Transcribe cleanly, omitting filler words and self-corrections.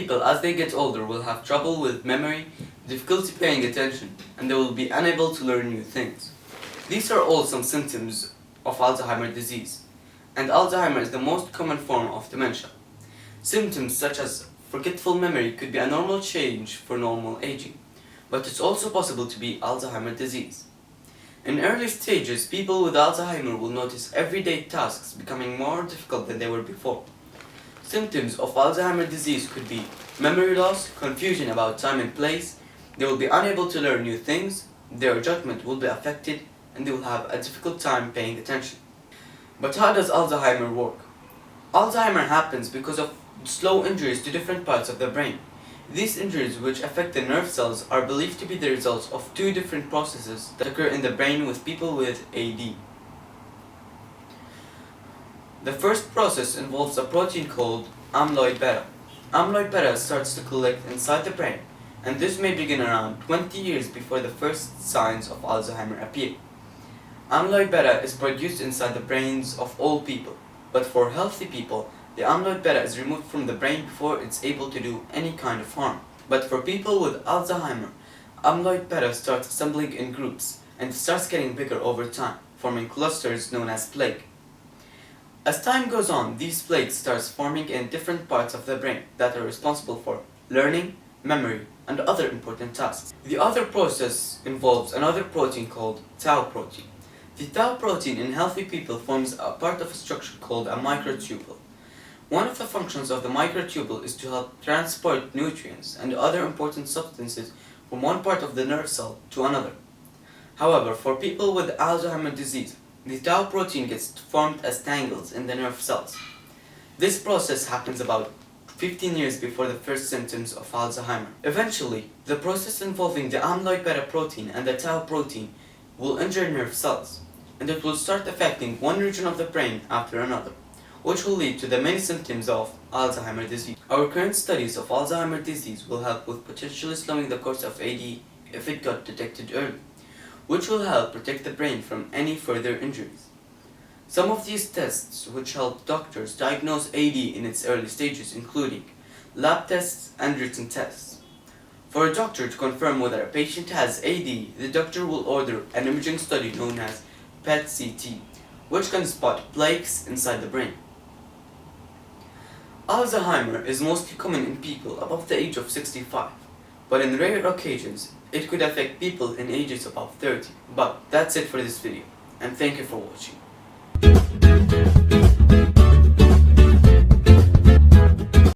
people, as they get older, will have trouble with memory, difficulty paying attention, and they will be unable to learn new things. These are all some symptoms of Alzheimer disease, and Alzheimer is the most common form of dementia. Symptoms such as forgetful memory could be a normal change for normal aging, but it's also possible to be Alzheimer disease. In early stages, people with Alzheimer will notice everyday tasks becoming more difficult than they were before. Symptoms of Alzheimer disease could be memory loss, confusion about time and place, they will be unable to learn new things, their judgment will be affected, and they will have a difficult time paying attention. But how does Alzheimer work? Alzheimer happens because of slow injuries to different parts of the brain. These injuries, which affect the nerve cells, are believed to be the results of two different processes that occur in the brain with people with AD. The first process involves a protein called amyloid beta. Amyloid beta starts to collect inside the brain, and this may begin around 20 years before the first signs of Alzheimer appear. Amyloid beta is produced inside the brains of all people, but for healthy people, the amyloid beta is removed from the brain before it's able to do any kind of harm. But for people with Alzheimer, amyloid beta starts assembling in groups and starts getting bigger over time, forming clusters known as plaque. As time goes on, these plaques start forming in different parts of the brain that are responsible for learning, memory, and other important tasks. The other process involves another protein called tau protein. The tau protein in healthy people forms a part of a structure called a microtubule. One of the functions of the microtubule is to help transport nutrients and other important substances from one part of the nerve cell to another. However, for people with Alzheimer disease, the tau protein gets formed as tangles in the nerve cells. This process happens about 15 years before the first symptoms of Alzheimer. Eventually, the process involving the amyloid beta protein and the tau protein will injure nerve cells, and it will start affecting one region of the brain after another, which will lead to the many symptoms of Alzheimer disease. Our current studies of Alzheimer disease will help with potentially slowing the course of AD if it got detected early, which will help protect the brain from any further injuries. Some of these tests which help doctors diagnose AD in its early stages including lab tests and written tests. For a doctor to confirm whether a patient has AD, the doctor will order an imaging study known as PET-CT, which can spot plaques inside the brain. Alzheimer is mostly common in people above the age of 65, but in rare occasions, it could affect people in ages above 30. But that's it for this video, and thank you for watching.